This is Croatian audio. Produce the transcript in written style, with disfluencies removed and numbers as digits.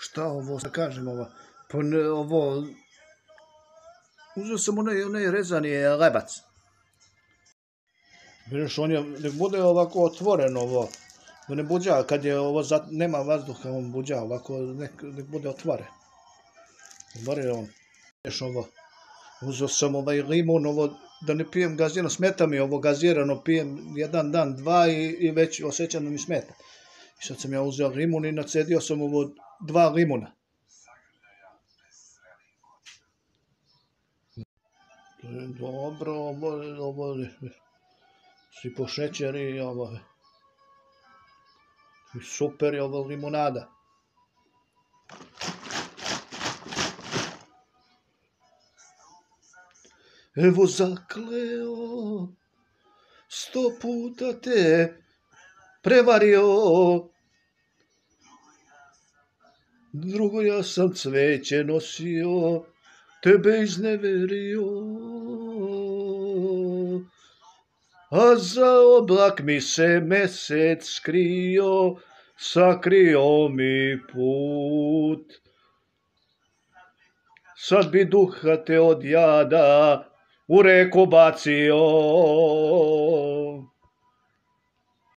Šta ovo, da kažem ovo? Pa ovo... Uzeo sam onaj rezani lebac. Vidiš, on je, nek bude ovako otvoren ovo. Da ne buđa, kad je ovo, nema vazduha, on buđa ovako, nek bude otvoren. Bar je on. Vidiš ovo. Uzeo sam ovaj limun, ovo, da ne pijem gazirano, smeta mi ovo gazirano, pijem jedan dan, dva i već osjećam da mi smeta. I sad sam ja uzeo limun i nacedio sam ovo 2 limuna. Dobro, ovo si po šećeri, ovo i super je ovo limunada. Evo zakleo, 100 puta te prevario, drugo ja sam cveće nosio, tebe izneverio, a za oblak mi se mesec skrio, sakrio mi put. Sad bi duha te od jada u reku bacio.